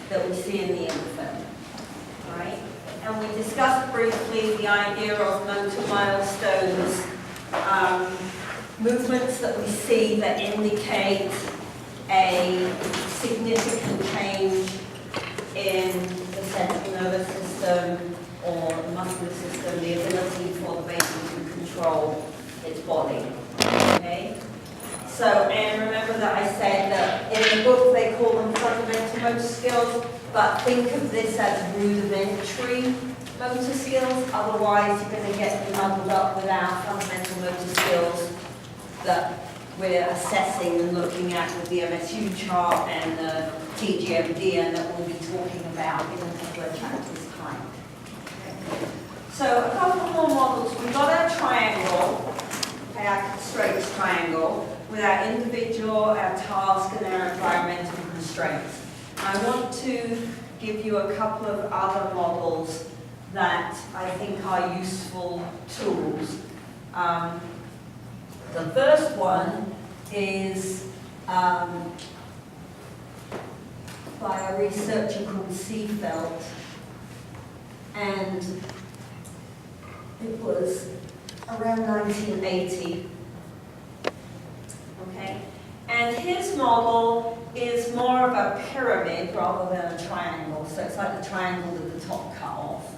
that we see in the infant, right? And we discussed briefly the idea of motor milestones, movements that we see that indicate a significant change in the central nervous system or the muscular system, the ability for the baby to control its body, okay? So, and remember that I said that in the book they call them fundamental motor skills, but think of this as rudimentary motor skills, otherwise you're going to get muddled up with our fundamental motor skills that we're assessing and looking at with the MSU chart and the TGMD, and that we'll be talking about in a couple of chapters' time. Okay. So a couple more models. We've got our triangle, our constraints triangle, with our individual, our task, and our environmental constraints. I want to give you a couple of other models that I think are useful tools. The first one is by a researcher called Seefeld, and it was around 1980. Okay, and his model is more of a pyramid rather than a triangle, so it's like the triangle with the top cut off.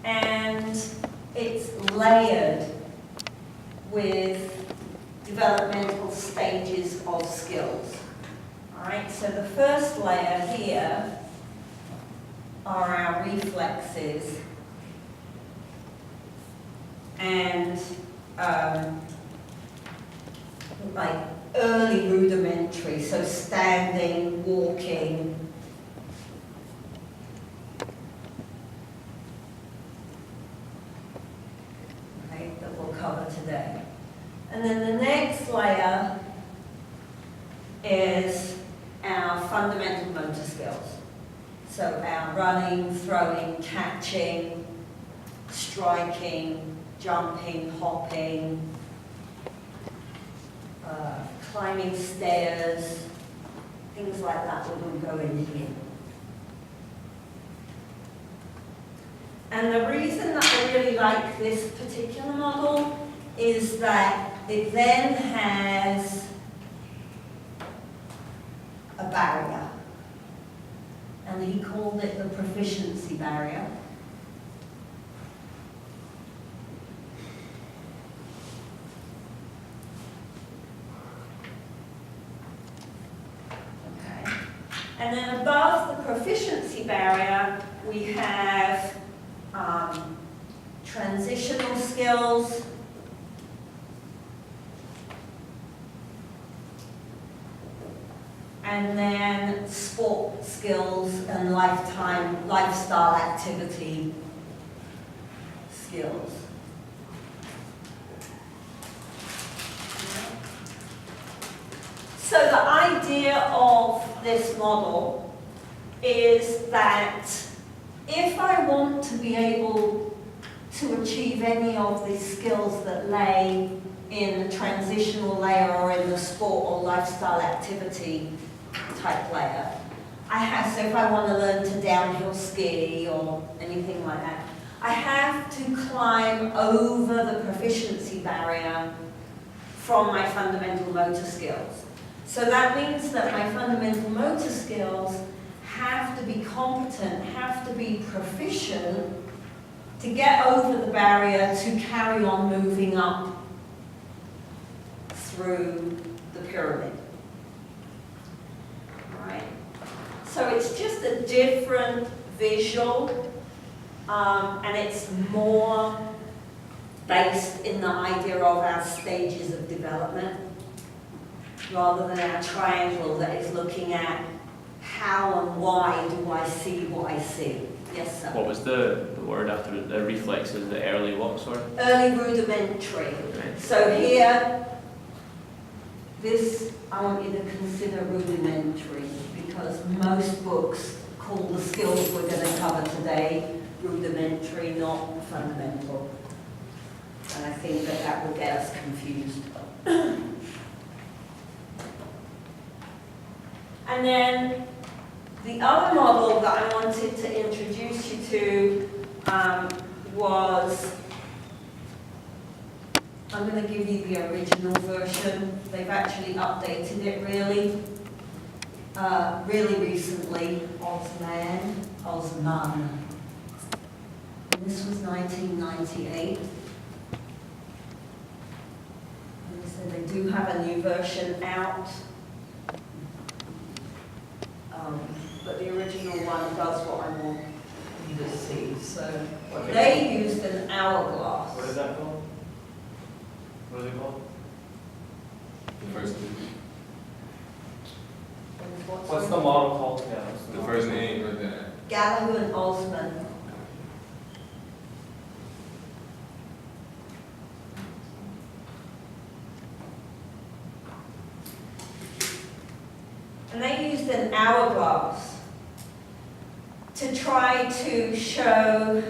And it's layered with developmental stages of skills. All right, so the first layer here are our reflexes and like early rudimentary, so standing, walking, that we'll cover today. And then the next layer is our fundamental motor skills. So our running, throwing, catching, striking, jumping, hopping, climbing stairs, things like that will go in here. And the reason that I really like this particular model is that it then has a barrier. And he called it the proficiency barrier. Okay. And then above the proficiency barrier, we have transitional skills, and then sport skills and lifestyle activity skills. So the idea of this model is that if I want to be able to achieve any of these skills that lay in the transitional layer or in the sport or lifestyle activity type layer, so if I want to learn to downhill ski or anything like that, I have to climb over the proficiency barrier from my fundamental motor skills. So that means that my fundamental motor skills have to be competent, have to be proficient to get over the barrier to carry on moving up through the pyramid. All right? So it's just a different visual, and it's more based in the idea of our stages of development, rather than our triangle that is looking at how and why do I see what I see. Yes, sir? What was the word after the reflexes, the early what, sorry? Early rudimentary. Right. So here, this I want you to consider rudimentary, because most books call the skills we're going to cover today rudimentary, not fundamental. And I think that that will get us confused. And then the other model that I wanted to introduce you to was, I'm going to give you the original version. They've actually updated it really recently. Osman. And this was 1998. And so they do have a new version out. But the original one does what I want you to see. So they used an hourglass. What is that called? What is it called? The first, What's the model called? Yeah, what's the first name right there. Gallagher and Osman. And they used an hourglass to try to show,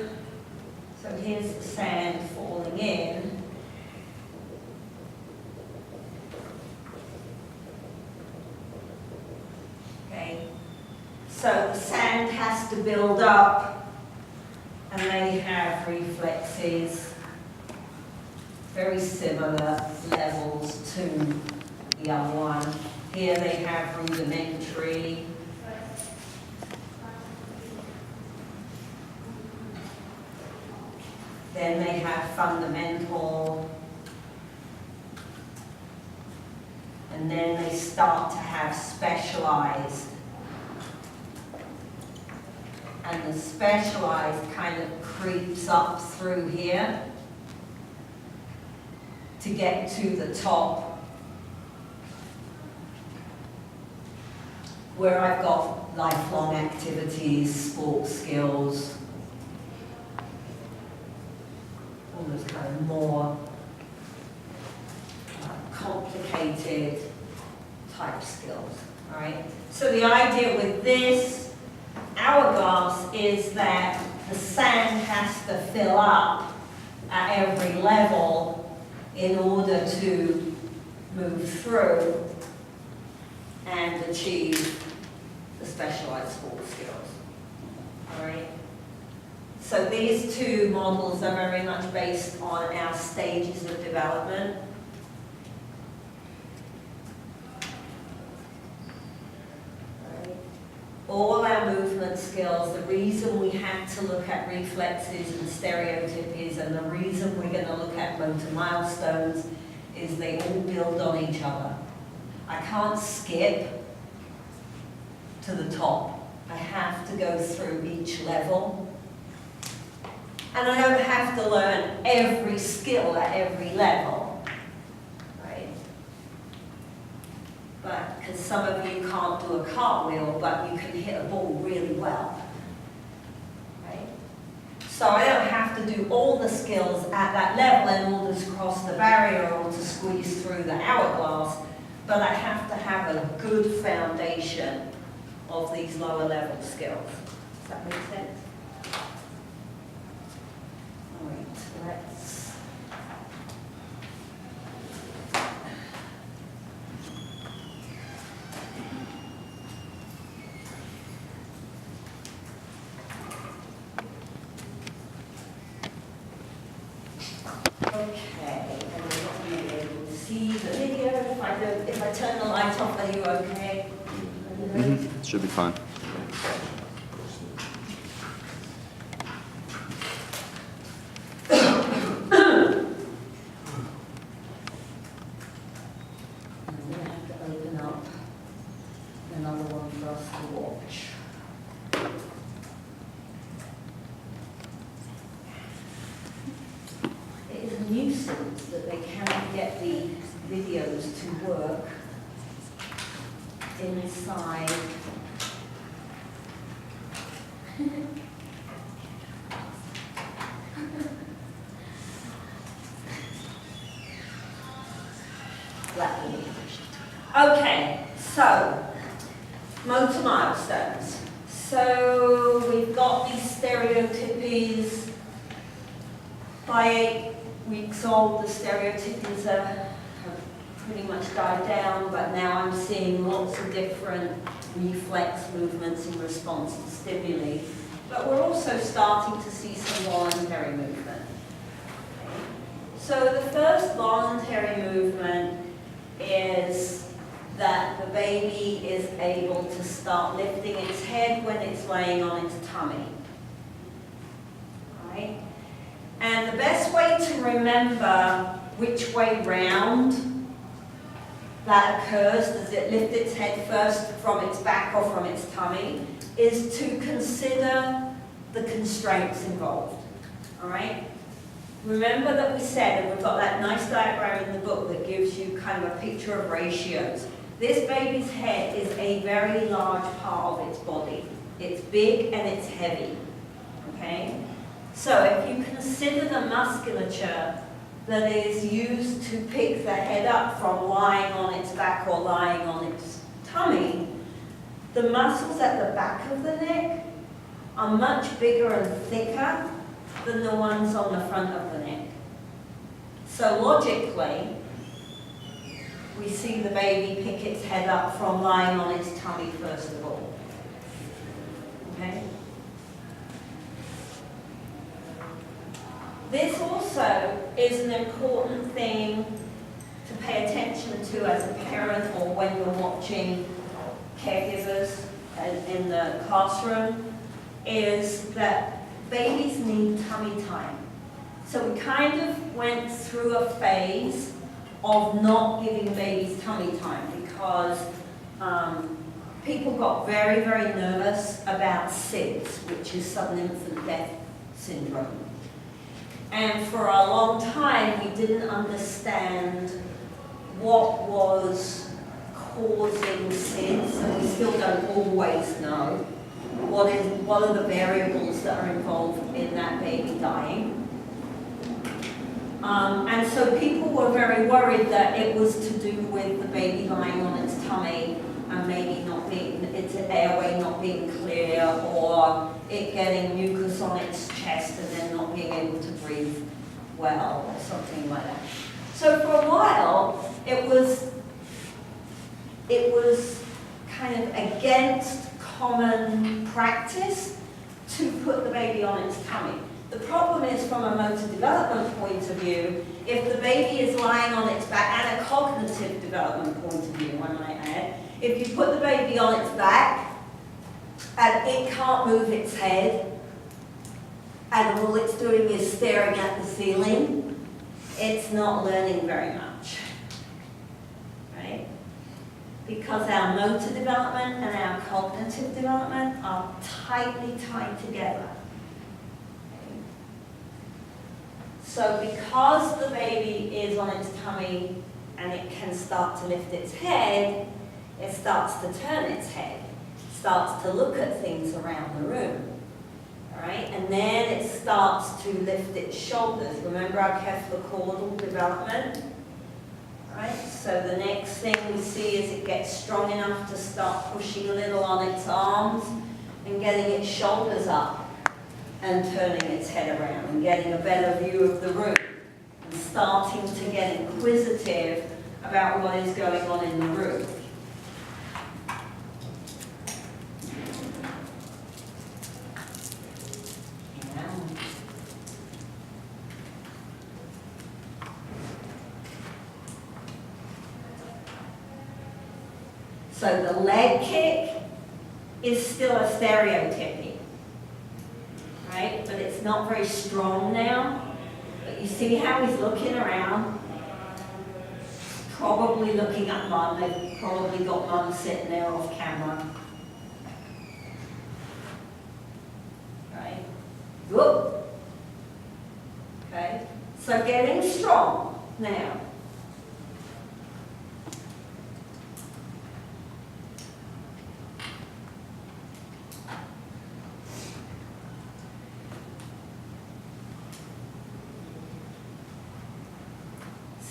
so here's the sand falling in. Okay, so the sand has to build up and they have reflexes, very similar levels to the other one. Here they have rudimentary. Then they have fundamental. And then they start to have specialized. And the specialized kind of creeps up through here to get to the top, where I've got lifelong activities, sports skills, all those kind of more complicated type skills, all right? So the idea with this hourglass is that the sand has to fill up at every level in order to move through and achieve the specialized sports skills. All right? So these two models are very much based on our stages of development. All our movement skills, the reason we had to look at reflexes and stereotypies, and the reason we're going to look at motor milestones is they all build on each other. I can't skip to the top. I have to go through each level. And I don't have to learn every skill at every level, right? But, because some of you can't do a cartwheel, but you can hit a ball really well, right? So I don't have to do all the skills at that level in order to cross the barrier or to squeeze through the hourglass, but I have to have a good foundation of these lower level skills. Does that make sense? All right, let's... Okay, and I'm not going to be able to see the video. If I turn the light off, are you okay? Should be fine. I'm going to have to open up another one for us to watch. It is a nuisance that they cannot get the videos to work inside. Okay, so motor milestones. So we've got these stereotypies by weeks old, the stereotypies have pretty much died down, but now I'm seeing lots of different reflex movements in response to stimuli. But we're also starting to see some voluntary movement. So the first voluntary movement is that the baby is able to start lifting its head when it's laying on its tummy. Right? And the best way to remember which way round that occurs, does it lift its head first from its back or from its tummy, is to consider the constraints involved. All right? Remember that we said, and we've got that nice diagram in the book that gives you kind of a picture of ratios. This baby's head is a very large part of its body. It's big and it's heavy. Okay? So if you consider the musculature that is used to pick the head up from lying on its back or lying on its tummy, the muscles at the back of the neck are much bigger and thicker than the ones on the front of the neck. So logically, we see the baby pick its head up from lying on its tummy first of all. Okay? This also is an important thing to pay attention to as a parent or when you're watching caregivers in the classroom, is that babies need tummy time. So we kind of went through a phase of not giving babies tummy time because people got very, very nervous about SIDS, which is sudden infant death syndrome. And for a long time, we didn't understand what was causing SIDS, and we still don't always know what are the variables that are involved in that baby dying. And so people were very worried that it was to do with the baby lying on its tummy and maybe not being, its airway not being clear, or it getting mucus on its chest and then not being able to breathe well, or something like that. So for a while, it was kind of against common practice to put the baby on its tummy. The problem is, from a motor development point of view, if the baby is lying on its back, and a cognitive development point of view, I might add, if you put the baby on its back, and it can't move its head, and all it's doing is staring at the ceiling, it's not learning very much, right? Because our motor development and our cognitive development are tightly tied together. So because the baby is on its tummy and it can start to lift its head, it starts to turn its head, starts to look at things around the room, all right? And then it starts to lift its shoulders. Remember our cephalocaudal development, all right? So the next thing we see is it gets strong enough to start pushing a little on its arms and getting its shoulders up and turning its head around and getting a better view of the room and starting to get inquisitive about what is going on in the room. So the leg kick is still a stereotypy, right? But it's not very strong now. But you see how he's looking around? Probably looking at Mum. They've probably got Mum sitting there off camera. Right? Whoop. Okay? So getting strong now.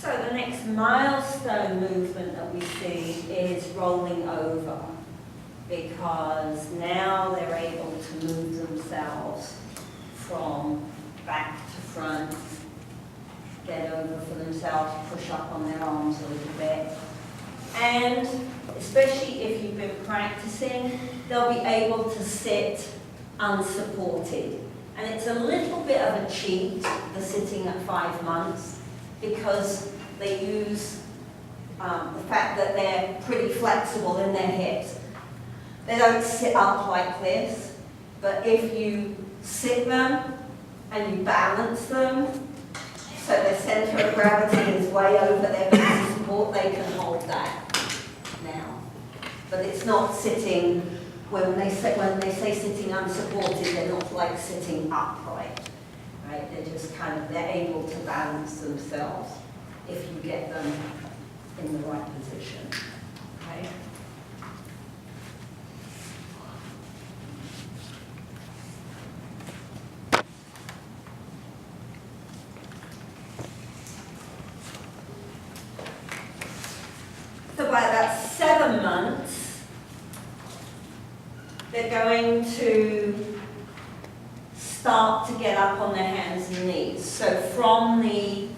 So the next milestone movement that we see is rolling over, because now they're able to move themselves from back to front get over for themselves, push up on their arms a little bit. And especially if you've been practicing, they'll be able to sit unsupported. And it's a little bit of a cheat, the sitting at 5 months, because they use the fact that they're pretty flexible in their hips. They don't sit up like this, but if you sit them and you balance them, so their center of gravity is way over their base of support, they can hold that now. But it's not sitting, when they say sitting unsupported, they're not like sitting upright, right? They're just they're able to balance themselves if you get them in the right position, okay? So by about 7 months, they're going to start to get up on their hands and knees. So from the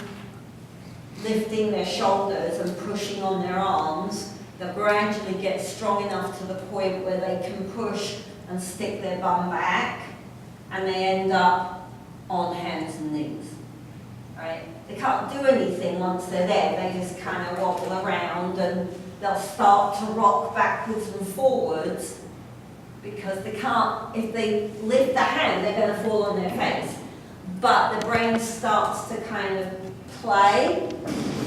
lifting their shoulders and pushing on their arms, they'll gradually get strong enough to the point where they can push and stick their bum back, and they end up on hands and knees, right? They can't do anything once they're there. They just kind of wobble around, and they'll start to rock backwards and forwards because they can't, if they lift the hand, they're going to fall on their face. But the brain starts to kind of play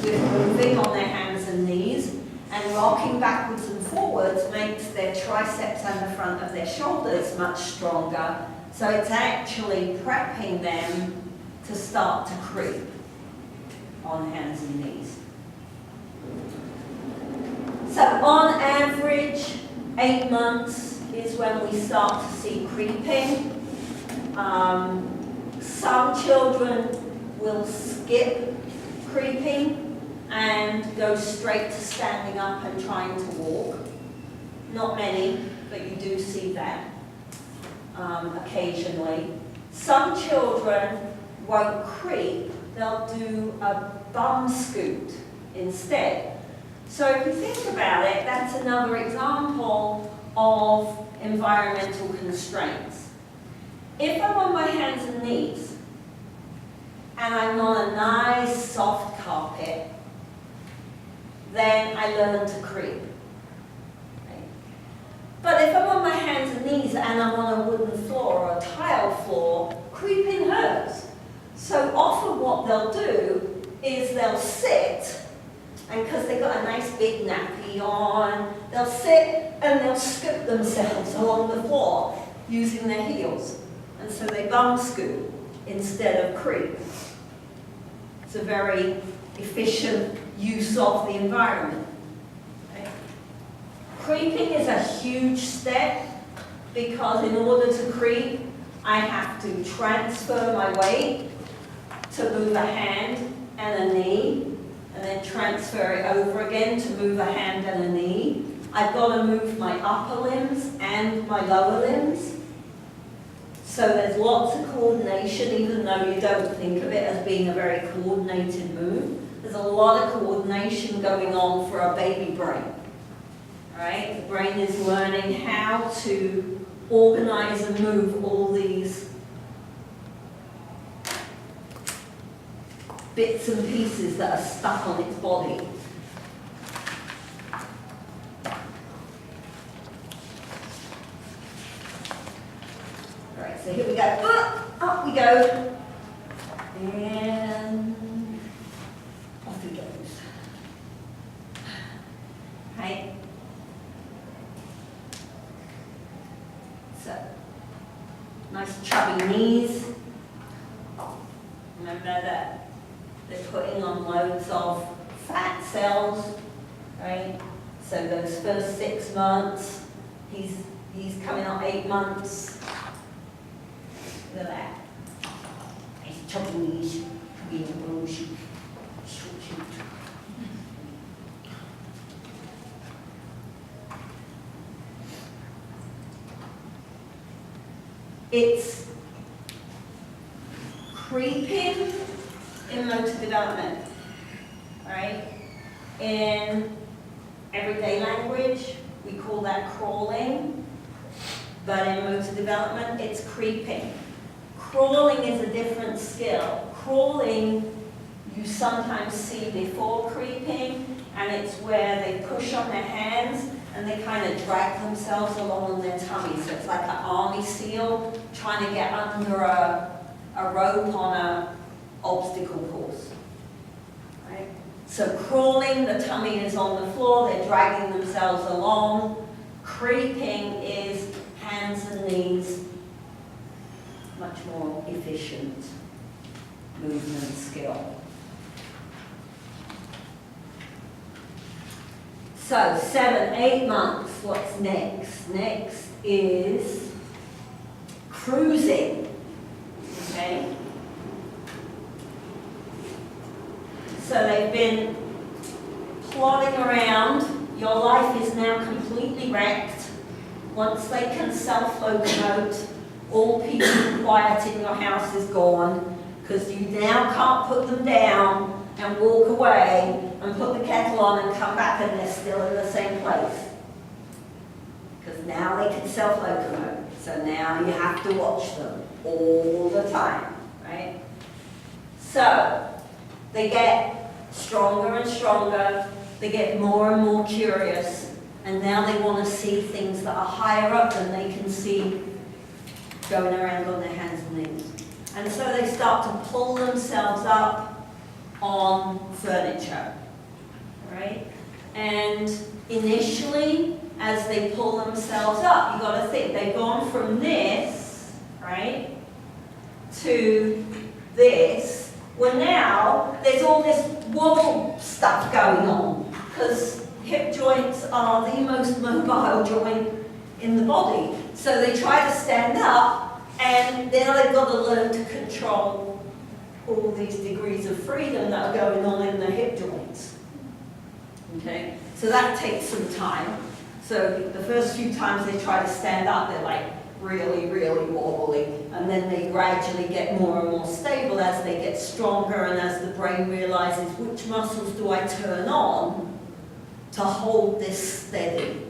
with moving on their hands and knees, and rocking backwards and forwards makes their triceps and the front of their shoulders much stronger. So it's actually prepping them to start to creep on hands and knees. So on average, 8 months is when we start to see creeping. Some children will skip creeping and go straight to standing up and trying to walk. Not many, but you do see that occasionally. Some children won't creep, they'll do a bum scoot instead. So if you think about it, that's another example of environmental constraints. If I'm on my hands and knees, and I'm on a nice soft carpet, then I learn to creep. Okay? But if I'm on my hands and knees and I'm on a wooden floor or a tile floor, creeping hurts. So often what they'll do is they'll sit, and because they've got a nice big nappy on, they'll sit and they'll scoot themselves along the floor using their heels. And so they bum scoot instead of creep. It's a very efficient use of the environment. Okay? Creeping is a huge step because in order to creep, I have to transfer my weight to move a hand and a knee, and then transfer it over again to move a hand and a knee. I've got to move my upper limbs and my lower limbs. So there's lots of coordination, even though you don't think of it as being a very coordinated move. There's a lot of coordination going on for a baby brain. All right? The brain is learning how to organize and move all these bits and pieces that are stuck on its body. Alright, so here we go. Up we go. And off he goes. Right? So, nice chubby knees. Remember that they're putting on loads of fat cells, right? So those first 6 months, he's coming up 8 months. Look at that. Nice chubby knees, chubby elbows, short shoot. It's creeping in motor development, right? In everyday language, we call that crawling, but in motor development, it's creeping. Crawling is a different skill. Crawling, you sometimes see before creeping, and it's where they push on their hands and they kind of drag themselves along on their tummy. So it's like an army seal trying to get under a rope on an obstacle course. Right? So crawling, the tummy is on the floor, they're dragging themselves along. Creeping is hands and knees, much more efficient movement skill. So 7, 8 months, what's next? Next is cruising, okay? So they've been plodding around. Your life is now completely wrecked. Once they can self-locomote, all peace and quiet in your house is gone, because you now can't put them down and walk away and put the kettle on and come back and they're still in the same place. Because now they can self-locomote. So now you have to watch them all the time, right? So they get stronger and stronger, they get more and more curious, and now they want to see things that are higher up than they can see going around on their hands and knees. And so they start to pull themselves up on furniture, right? And initially, as they pull themselves up, you've got to think, they've gone from this, right, to this. Well, now, there's all this wobble stuff going on, because hip joints are the most mobile joint in the body. So they try to stand up, and now they've got to learn to control all these degrees of freedom that are going on in their hip joints. Okay? So that takes some time. So the first few times they try to stand up, they're like really, really wobbly, and then they gradually get more and more stable as they get stronger and as the brain realizes which muscles do I turn on to hold this steady.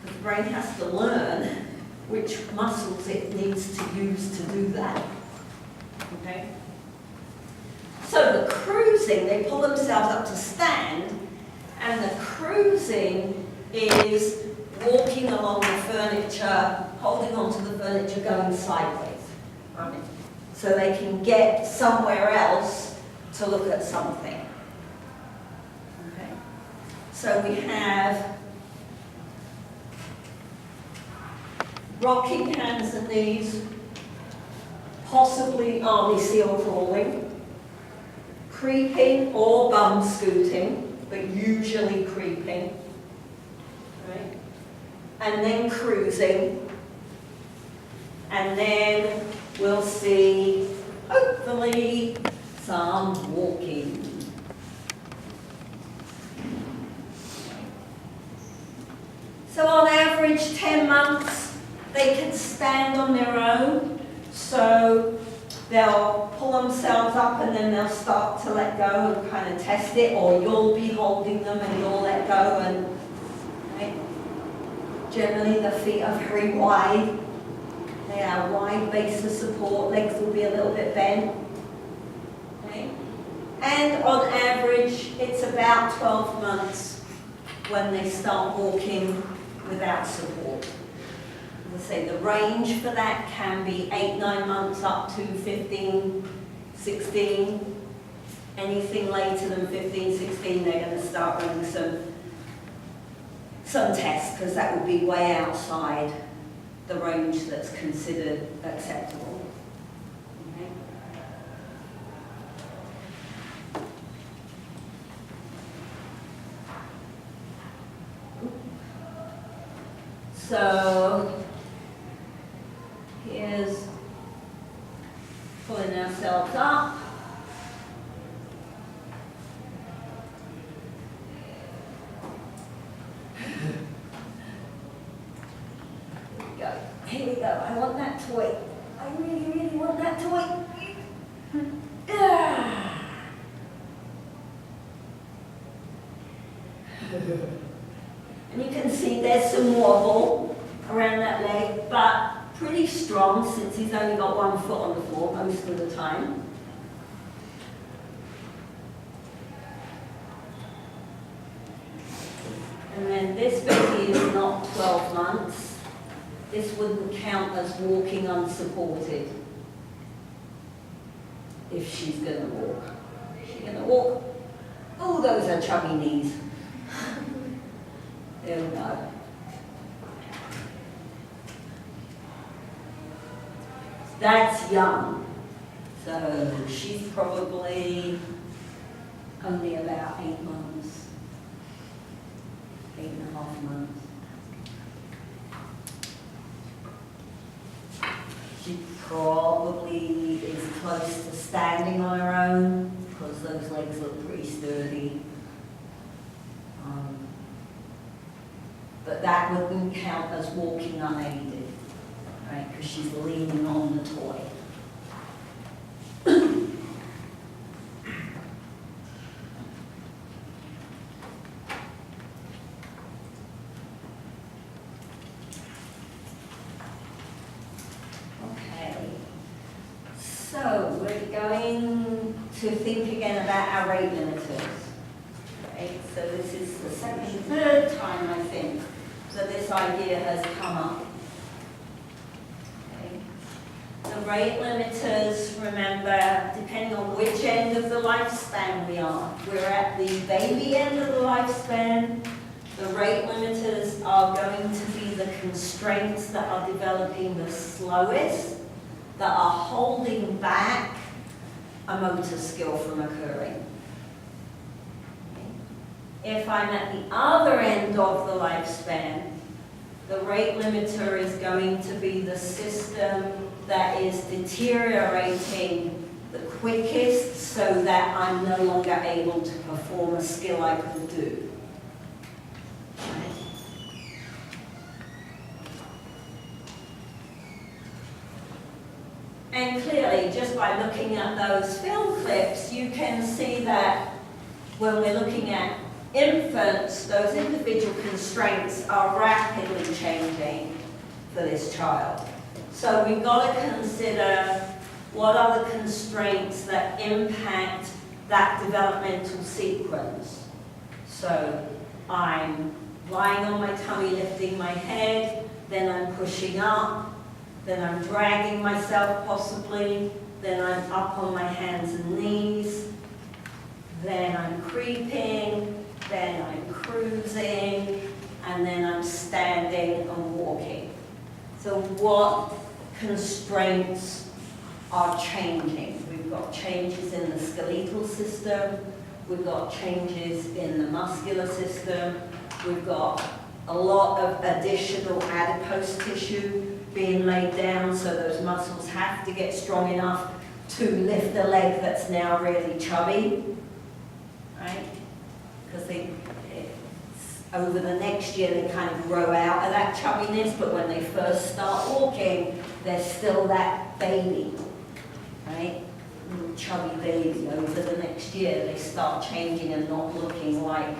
The brain has to learn which muscles it needs to use to do that. Okay? So the cruising, they pull themselves up to stand, and the cruising is walking along the furniture, holding onto the furniture, going sideways. Right? So they can get somewhere else to look at something. Okay? So we have rocking hands and knees, possibly army seal crawling, creeping or bum scooting, but usually creeping, right? And then cruising, and then we'll see, hopefully, some walking. So on average, 10 months, they can stand on their own. So they'll pull themselves up and then they'll start to let go and kind of test it, or you'll be holding them and you'll let go. And right? Generally the feet are very wide. They have a wide base of support, legs will be a little bit bent. Okay? And on average, it's about 12 months when they start walking without support. As I say, the range for that can be 8, 9 months up to 15, 16. Anything later than 15, 16, they're going to start running some tests, because that would be way outside the range that's considered acceptable. Okay. So here's pulling ourselves up. Here we go. I want that toy. I really, really want that toy. And you can see there's some wobble around that leg, but pretty strong since he's only got 1 foot on the floor most of the time. And then this baby is not 12 months. This wouldn't count as walking unsupported if she's going to walk. Is she going to walk? Oh, those are chubby knees. There we go. That's young. So she's probably only about 8 months, 8.5 months. She probably is close to standing on her own because those legs look pretty sturdy. But that wouldn't count as walking unaided, right? Because she's leaning on the toy. Okay. So we're going to think again about our rate limiters. Right? So this is the third time, I think, that this idea has come up. Okay. The rate limiters, remember, depending on which end of the lifespan we are. We're at the baby end of the lifespan. The rate limiters are going to be the constraints that are developing the slowest, that are holding back a motor skill from occurring. If I'm at the other end of the lifespan, the rate limiter is going to be the system that is deteriorating the quickest so that I'm no longer able to perform a skill I could do. And clearly, just by looking at those film clips, you can see that when we're looking at infants, those individual constraints are rapidly changing for this child. So we've got to consider what are the constraints that impact that developmental sequence. So I'm lying on my tummy, lifting my head, then I'm pushing up, then I'm dragging myself possibly, then I'm up on my hands and knees, then I'm creeping, then I'm cruising, and then I'm standing and walking. So what constraints are changing? We've got changes in the skeletal system, we've got changes in the muscular system, we've got a lot of additional adipose tissue being laid down, so those muscles have to get strong enough to lift a leg that's now really chubby, right? Because over the next year they kind of grow out of that chubbiness, but when they first start walking, they're still that baby, right? Little chubby baby. Over the next year, they start changing and not looking like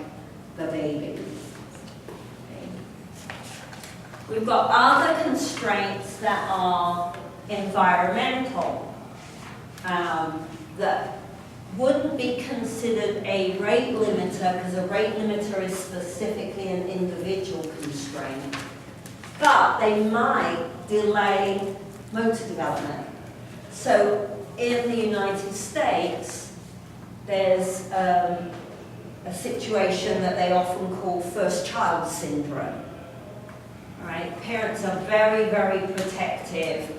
the baby. Okay. We've got other constraints that are environmental, that wouldn't be considered a rate limiter, because a rate limiter is specifically an individual constraint, but they might delay motor development. So in the United States, there's a situation that they often call first child syndrome. Right? Parents are very, very protective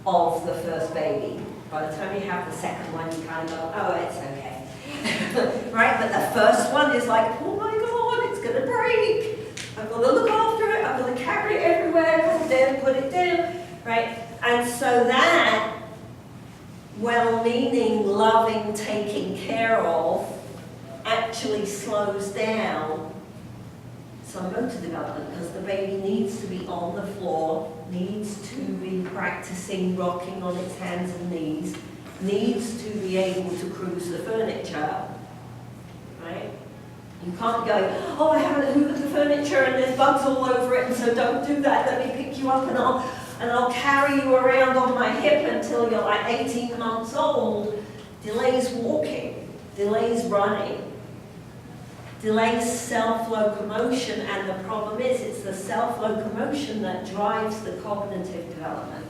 of the first baby. By the time you have the second one, you kind of go, oh, it's okay. Right? But the first one is like, oh my God, it's going to break. I've got to look after it. I've got to carry it everywhere, put it down, put it down. Right? And so that well-meaning, loving, taking care of actually slows down some motor development, because the baby needs to be on the floor, needs to be practicing rocking on its hands and knees, needs to be able to cruise the furniture, right? You can't go, oh, I haven't hoovered the furniture and there's bugs all over it, and so don't do that. Let me pick you up and I'll carry you around on my hip until you're like 18 months old. Delays walking, delays running, delays self-locomotion, and the problem is it's the self-locomotion that drives the cognitive development.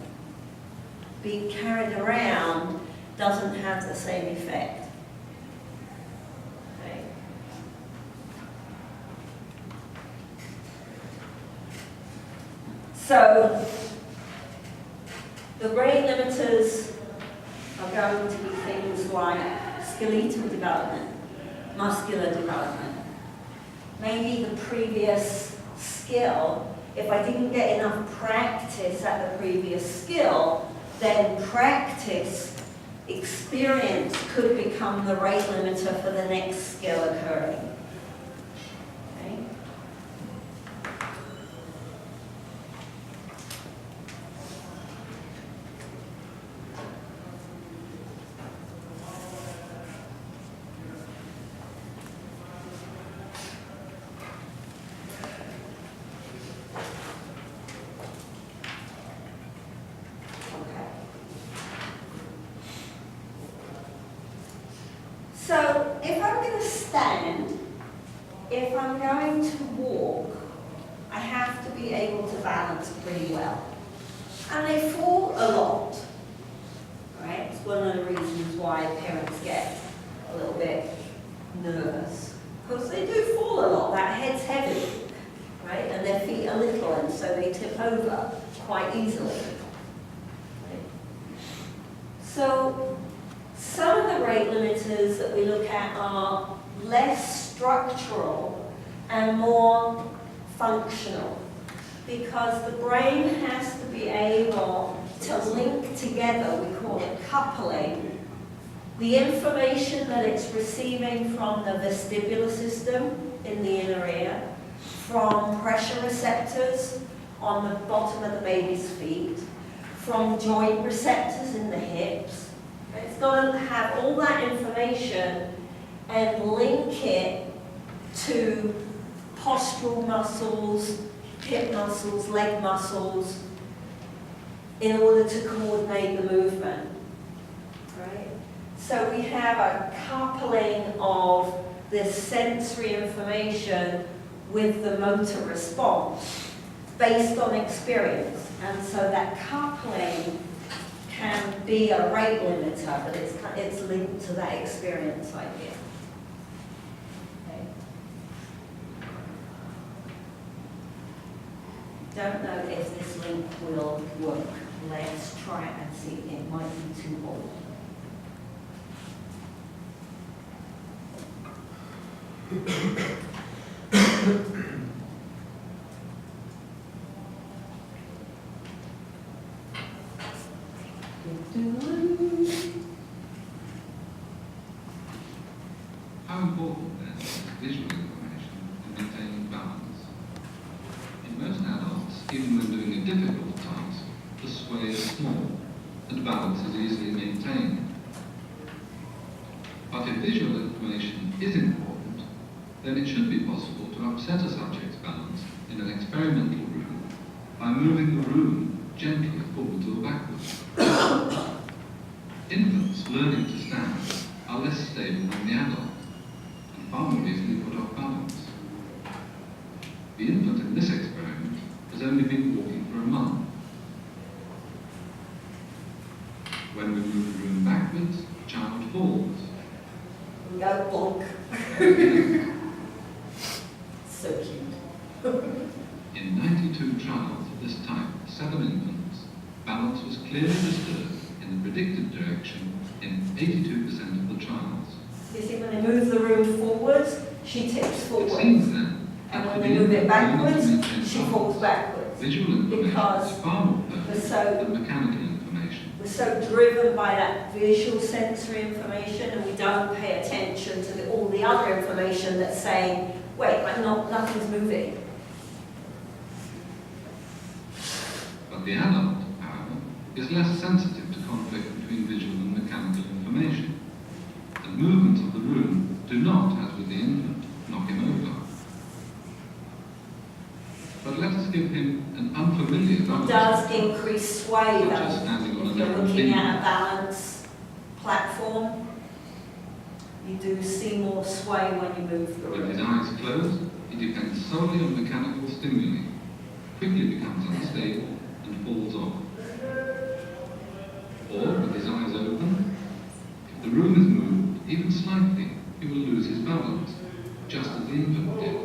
Being carried around doesn't have the same effect. Okay. So, the rate limiters are going to be things like skeletal development, muscular development. Maybe the previous skill, if I didn't get enough practice at the previous skill, then practice, experience could become the rate limiter for the next skill occurring. Okay? So, if I'm going to stand, if I'm going to walk, I have to be able to balance pretty well. And they fall a lot, right? It's one of the reasons why parents get a little bit nervous. Because they do fall a lot, that head's heavy, right? And their feet are little, and so they tip over quite easily. Right? So, some of the rate limiters that we look at are less structural and more functional, because the brain has to be able to link together, we call it coupling, the information that it's receiving from the vestibular system in the inner ear, from pressure receptors on the bottom of the baby's feet, from joint receptors in the hips. It's got to have all that information and link it to postural muscles, hip muscles, leg muscles, in order to coordinate the movement. Right? So we have a coupling of this sensory information with the motor response based on experience. And so that coupling can be a rate limiter, but it's linked to that experience idea. Okay. Don't know if this link will work. Let's try it and see. It might be too old. How important then is visual information in maintaining balance? In most adults, even when doing a difficult task, the sway is small and balance is easily maintained. But if visual information is important, then it should be possible to upset a subject's balance in an experimental room by moving the room gently forwards or backwards. Infants learning to stand are less stable than the adult and far more easily put off balance. The infant in this experiment has only been walking for a month. When we move the room backwards, the child falls. Go bonk. So cute. In 92 trials of this type, 7 infants, balance was clearly disturbed in the predicted direction in 82% of the trials. You see, when they move the room forwards, she tips It forward. seems then And that when to they be move it able to backwards, maintain she balance, falls backwards. visual information Because is far more we're perfect so, than mechanical information. we're so driven by that visual sensory information, and we don't pay attention to all the other information that's saying, wait, nothing's moving. But the adult, however, is less sensitive to conflict between visual and mechanical information. And movements of the room do not, as with the infant, knock him But let us give him an unfamiliar It balance. does increase sway Such as though. standing on a If you're level looking pin. at a balance platform, you do see more sway when you move the With his room. eyes closed, he depends solely on mechanical stimuli, quickly becomes unstable and falls off. Or, with his eyes open, if the room is moved even slightly, he will lose his balance, just as the infant did.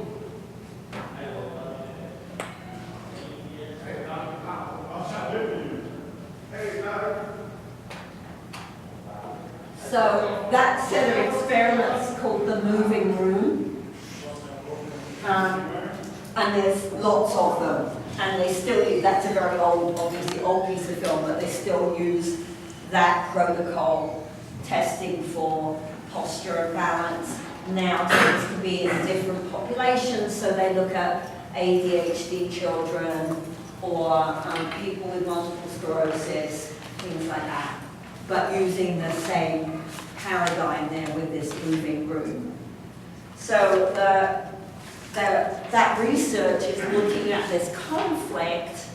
So that set of experiments is called the moving room. And there's lots of them. And they still use, that's a very old, obviously old piece of film, but they still use that protocol testing for posture and balance. Now tends to be in different populations, so they look at ADHD children or people with multiple sclerosis, things like that, but using the same paradigm there with this moving room. So that research is looking at this conflict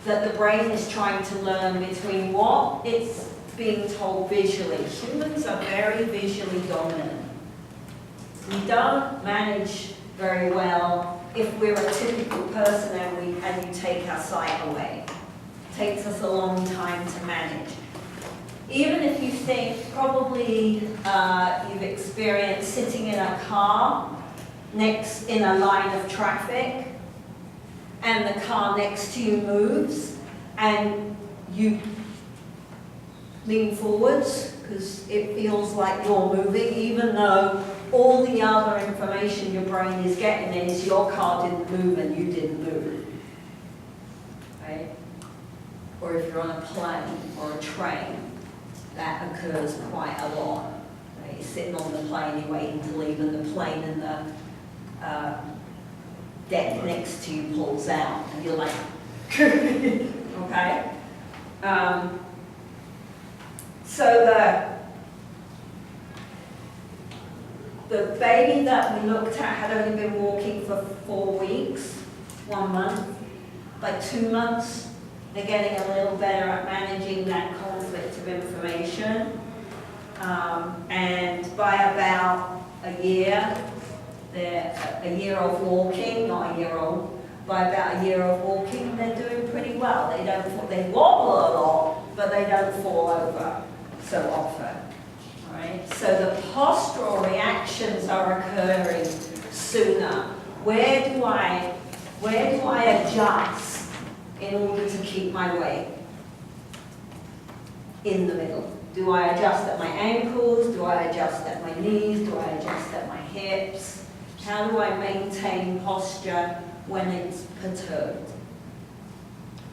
that the brain is trying to learn between what it's being told visually. Humans are very visually dominant. We don't manage very well if we're a typical person and you take our sight away. It takes us a long time to manage. Even if you think, probably you've experienced sitting in a car next in a line of traffic and the car next to you moves and you lean forwards because it feels like you're moving, even though all the other information your brain is getting is your car didn't move and you didn't move, right? Or if you're on a plane or a train, that occurs quite a lot. Right? You're sitting on the plane, you're waiting to leave, and the plane and the deck next to you pulls out, and you're like, okay? So the baby that we looked at had only been walking for 4 weeks, 1 month. By 2 months, they're getting a little better at managing that conflict of information. And by about a year, they're a year of walking, not a year old, by about a year of walking, they're doing pretty well. They wobble a lot, but they don't fall over so often. Right? So the postural reactions are occurring sooner. Where do I adjust in order to keep my weight? In the middle. Do I adjust at my ankles? Do I adjust at my knees? Do I adjust at my hips? How do I maintain posture when it's perturbed?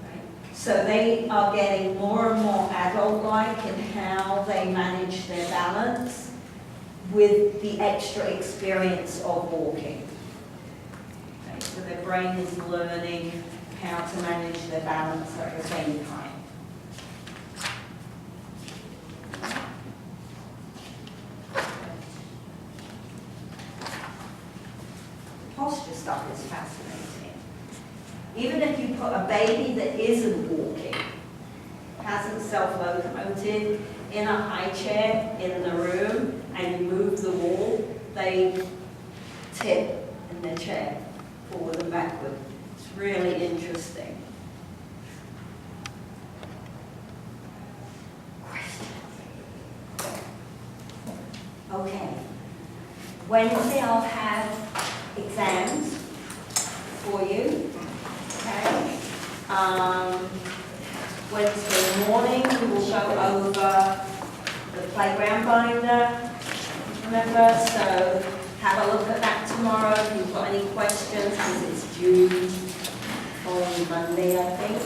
Right? So they are getting more and more adult-like in how they manage their balance with the extra experience of walking. Okay? So their brain is learning how to manage their balance at the same time. Posture stuff is fascinating. Even if you put a baby that isn't walking, hasn't self-locomoted, in a high chair in the room, and you move the wall, they tip in their chair, forward and backward. It's really interesting. Okay. Wednesday I'll have exams for you. Okay. Wednesday morning we will go over the playground binder. Remember, so have a look at that tomorrow if you've got any questions, because it's due on Monday, I think.